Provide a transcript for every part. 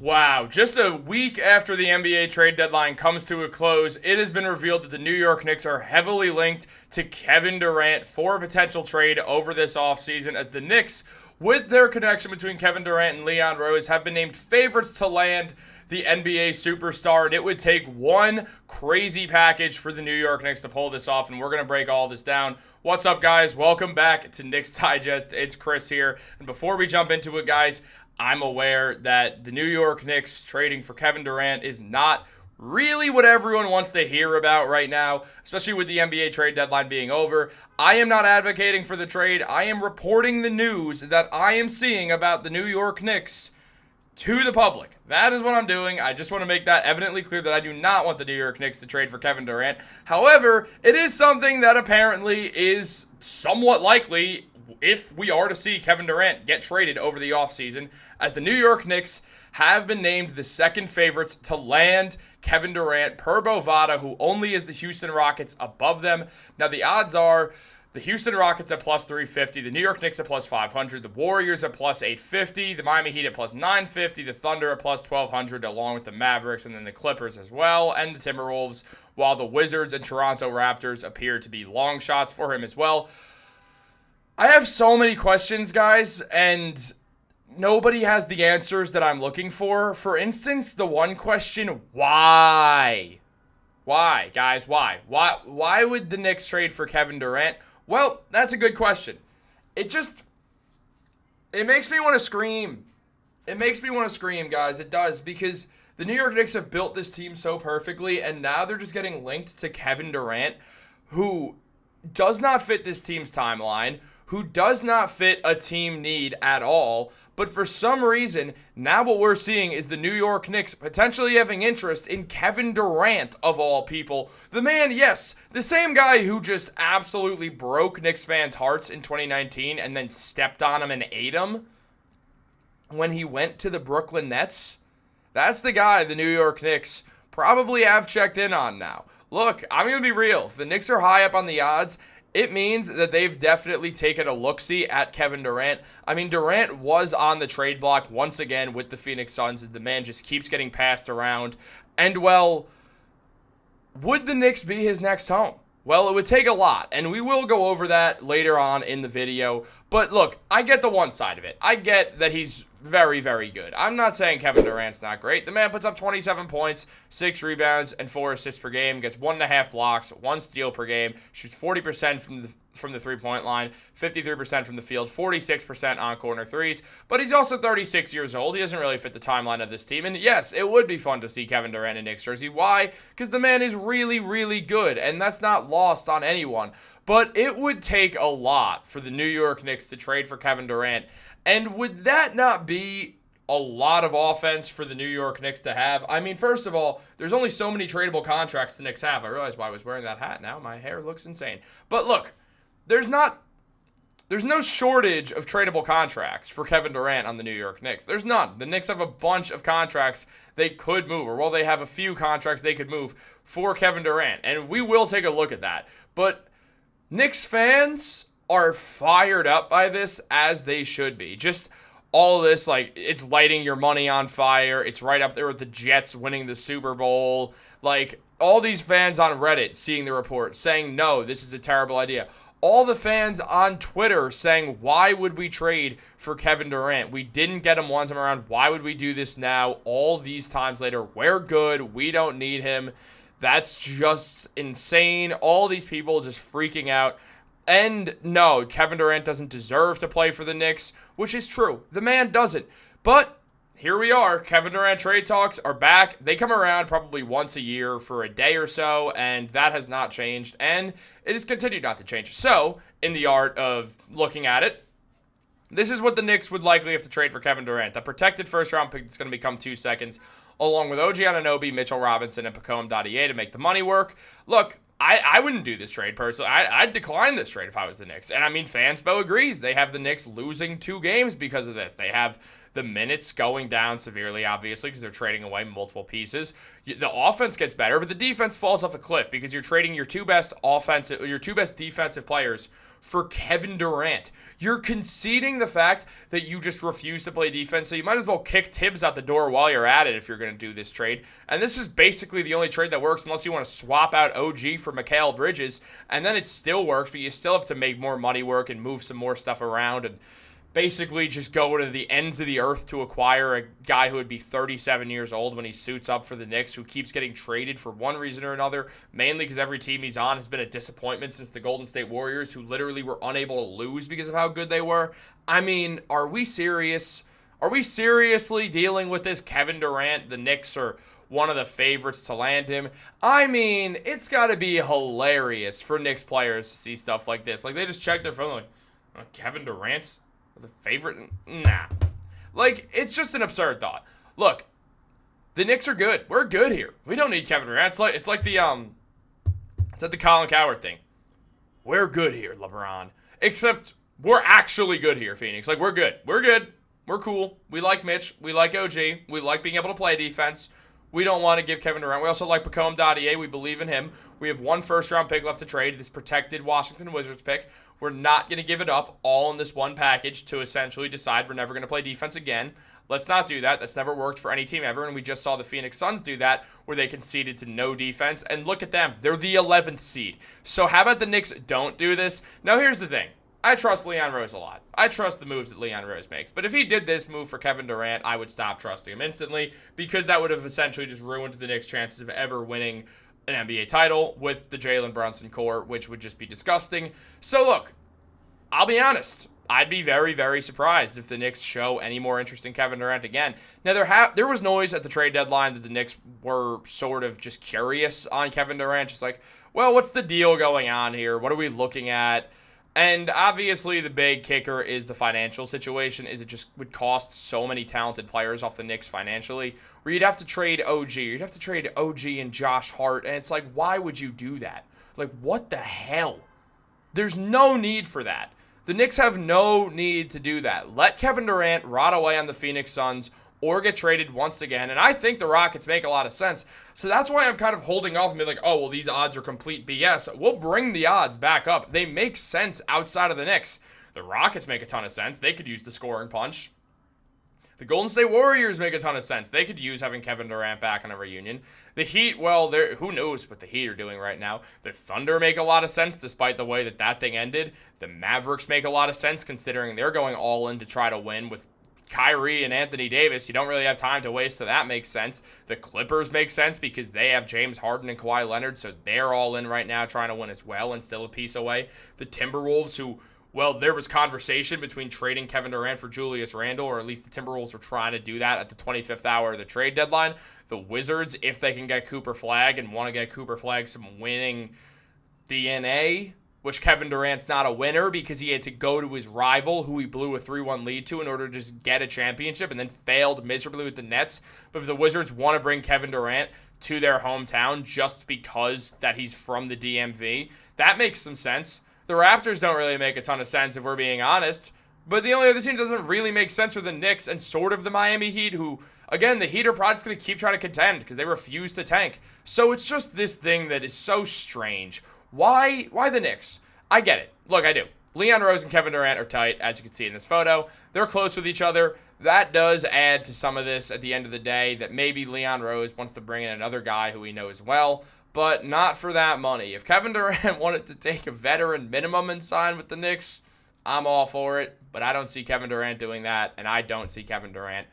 Wow, just a week after the NBA trade deadline comes to a close, it has been revealed that the New York Knicks are heavily linked to Kevin Durant for a potential trade over this offseason, as the Knicks, with their connection between Kevin Durant and Leon Rose, have been named favorites to land the NBA superstar, and it would take one crazy package for the New York Knicks to pull this off, and we're going to break all this down. What's up, guys? Welcome back to Knicks Digest. It's Chris here, and before we jump into it, guys, I'm aware that the New York Knicks trading for Kevin Durant is not really what everyone wants to hear about right now, especially with the NBA trade deadline being over. I am not advocating for the trade. I am reporting the news that I am seeing about the New York Knicks to the public. That is what I'm doing. I just want to make that evidently clear that I do not want the New York Knicks to trade for Kevin Durant. However, it is something that apparently is somewhat likely if we are to see Kevin Durant get traded over the offseason, as the New York Knicks have been named the second favorites to land Kevin Durant per Bovada, who only is the Houston Rockets above them. Now, the odds are the Houston Rockets at plus 350, the New York Knicks at plus 500, the Warriors at plus 850, the Miami Heat at plus 950, the Thunder at plus 1200, along with the Mavericks and then the Clippers as well, and the Timberwolves, while the Wizards and Toronto Raptors appear to be long shots for him as well. I have so many questions, guys, and nobody has the answers that I'm looking for. For instance, the one question, why? Why, guys, why? Why would the Knicks trade for Kevin Durant? Well, that's a good question. It makes me want to scream. It makes me want to scream, guys. It does, because the New York Knicks have built this team so perfectly, and now they're just getting linked to Kevin Durant, who does not fit this team's timeline, who does not fit a team need at all. But for some reason, now what we're seeing is the New York Knicks potentially having interest in Kevin Durant, of all people. The man, yes, the same guy who just absolutely broke Knicks fans' hearts in 2019 and then stepped on him and ate him when he went to the Brooklyn Nets. That's the guy the New York Knicks probably have checked in on now. Look, I'm going to be real. If the Knicks are high up on the odds, it means that they've definitely taken a look-see at Kevin Durant. I mean, Durant was on the trade block once again with the Phoenix Suns, as the man just keeps getting passed around. And, well, would the Knicks be his next home? Well, it would take a lot, and we will go over that later on in the video. But look, I get the one side of it. I get that he's very, very good. I'm not saying Kevin Durant's not great. The man puts up 27 points, 6 rebounds, and 4 assists per game, gets 1.5 blocks, 1 steal per game, shoots 40% from the three-point line, 53% from the field, 46% on corner threes. But he's also 36 years old. He doesn't really fit the timeline of this team. And yes, it would be fun to see Kevin Durant in Knicks jersey. Why? Because the man is really, really good, and that's not lost on anyone. But it would take a lot for the New York Knicks to trade for Kevin Durant. And would that not be a lot of offense for the New York Knicks to have? I mean, first of all, there's only so many tradable contracts the Knicks have. I realize why I was wearing that hat now. My hair looks insane. But look, there's no shortage of tradable contracts for Kevin Durant on the New York Knicks. There's none. The Knicks have a bunch of contracts they could move, or well, they have a few contracts they could move for Kevin Durant. And we will take a look at that. But Knicks fans are fired up by this, as they should be. Just all this, like, it's lighting your money on fire. It's right up there with the Jets winning the Super Bowl. Like, all these fans on Reddit seeing the report, saying, no, this is a terrible idea. All the fans on Twitter saying, why would we trade for Kevin Durant? We didn't get him one time around. Why would we do this now? All these times later, we're good. We don't need him. That's just insane. All these people just freaking out. And no, Kevin Durant doesn't deserve to play for the Knicks, which is true. The man doesn't. But here we are. Kevin Durant trade talks are back. They come around probably once a year for a day or so, and that has not changed, and it has continued not to change. So, in the art of looking at it, this is what the Knicks would likely have to trade for Kevin Durant. The protected first-round pick that's going to become 2 seconds, along with OG Anunoby, Mitchell Robinson, and Pacome Dadier to make the money work. Look, I wouldn't do this trade personally. I'd decline this trade if I was the Knicks. And I mean, Fanspo agrees. They have the Knicks losing 2 games because of this. They have the minutes going down severely, obviously, because they're trading away multiple pieces. The offense gets better, but the defense falls off a cliff because you're trading your two best defensive players for Kevin Durant. You're conceding the fact that you just refuse to play defense, so you might as well kick Tibbs out the door while you're at it if you're going to do this trade. And this is basically the only trade that works unless you want to swap out OG for Mikal Bridges, and then it still works, but you still have to make more money work and move some more stuff around and basically just go to the ends of the earth to acquire a guy who would be 37 years old when he suits up for the Knicks, who keeps getting traded for one reason or another, mainly because every team he's on has been a disappointment since the Golden State Warriors, who literally were unable to lose because of how good they were. I mean, are we serious? Are we seriously dealing with this Kevin Durant? The Knicks are one of the favorites to land him. I mean, it's got to be hilarious for Knicks players to see stuff like this. Like, they just check their phone like, Kevin Durant's the favorite? Nah. Like, it's just an absurd thought. Look, the Knicks are good. We're good here. We don't need Kevin Durant. It's like the Colin Cowherd thing. We're good here, LeBron. Except we're actually good here, Phoenix. Like, we're good. We're good. We're cool. We like Mitch. We like OG. We like being able to play defense. We don't want to give Kevin Durant. We also like Pacome Dadier. We believe in him. We have one first-round pick left to trade. This protected Washington Wizards pick. We're not going to give it up all in this one package to essentially decide we're never going to play defense again. Let's not do that. That's never worked for any team ever, and we just saw the Phoenix Suns do that, where they conceded to no defense. And look at them. They're the 11th seed. So how about the Knicks don't do this? Now, here's the thing. I trust Leon Rose a lot. I trust the moves that Leon Rose makes. But if he did this move for Kevin Durant, I would stop trusting him instantly, because that would have essentially just ruined the Knicks' chances of ever winning an NBA title with the Jalen Brunson core, which would just be disgusting. So look, I'll be honest. I'd be very, very surprised if the Knicks show any more interest in Kevin Durant again. Now, there was noise at the trade deadline that the Knicks were sort of just curious on Kevin Durant. Just like, well, what's the deal going on here? What are we looking at? And obviously the big kicker is the financial situation, is it just would cost so many talented players off the Knicks financially, where you'd have to trade OG. You'd have to trade OG and Josh Hart, and it's like, why would you do that? Like, what the hell? There's no need for that. The Knicks have no need to do that. Let Kevin Durant rot away on the Phoenix Suns or get traded once again. And I think the Rockets make a lot of sense. So that's why I'm kind of holding off and being like, oh, well, these odds are complete BS. We'll bring the odds back up. They make sense outside of the Knicks. The Rockets make a ton of sense. They could use the scoring punch. The Golden State Warriors make a ton of sense. They could use having Kevin Durant back in a reunion. The Heat, well, who knows what the Heat are doing right now. The Thunder make a lot of sense despite the way that thing ended. The Mavericks make a lot of sense considering they're going all in to try to win with Kyrie and Anthony Davis. You don't really have time to waste, so that makes sense. The Clippers make sense because they have James Harden and Kawhi Leonard, so they're all in right now trying to win as well and still a piece away. The Timberwolves, who, well, there was conversation between trading Kevin Durant for Julius Randle, or at least the Timberwolves were trying to do that at the 25th hour of the trade deadline. The Wizards, if they can get Cooper Flagg and want to get Cooper Flagg some winning DNA, which Kevin Durant's not a winner because he had to go to his rival, who he blew a 3-1 lead to in order to just get a championship, and then failed miserably with the Nets. But if the Wizards want to bring Kevin Durant to their hometown just because that he's from the DMV, that makes some sense. The Raptors don't really make a ton of sense if we're being honest. But the only other team that doesn't really make sense are the Knicks and sort of the Miami Heat, who, again, the Heat are probably just going to keep trying to contend because they refuse to tank. So it's just this thing that is so strange. Why the Knicks? I get it. Look, I do. Leon Rose and Kevin Durant are tight, as you can see in this photo. They're close with each other. That does add to some of this at the end of the day, that maybe Leon Rose wants to bring in another guy who he knows well, but not for that money. If Kevin Durant wanted to take a veteran minimum and sign with the Knicks, I'm all for it, but I don't see Kevin Durant doing that, and I don't see Kevin Durant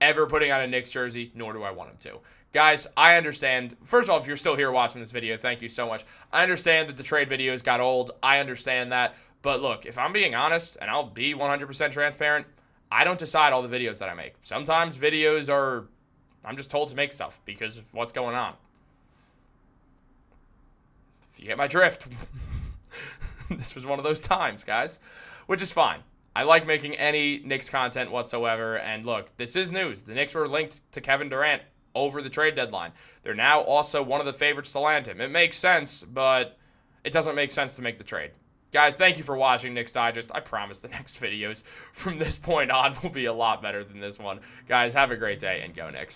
ever putting on a Knicks jersey, nor do I want him to. Guys, I understand. First of all, if you're still here watching this video, thank you so much. I understand that the trade videos got old. I understand that. But look, if I'm being honest, and I'll be 100% transparent, I don't decide all the videos that I make. Sometimes videos are, I'm just told to make stuff because of what's going on. If you get my drift, this was one of those times, guys, which is fine. I like making any Knicks content whatsoever. And look, this is news. The Knicks were linked to Kevin Durant over the trade deadline. They're now also one of the favorites to land him. It makes sense, but it doesn't make sense to make the trade. Guys, thank you for watching Knicks Digest. I promise the next videos from this point on will be a lot better than this one. Guys, have a great day and go Knicks.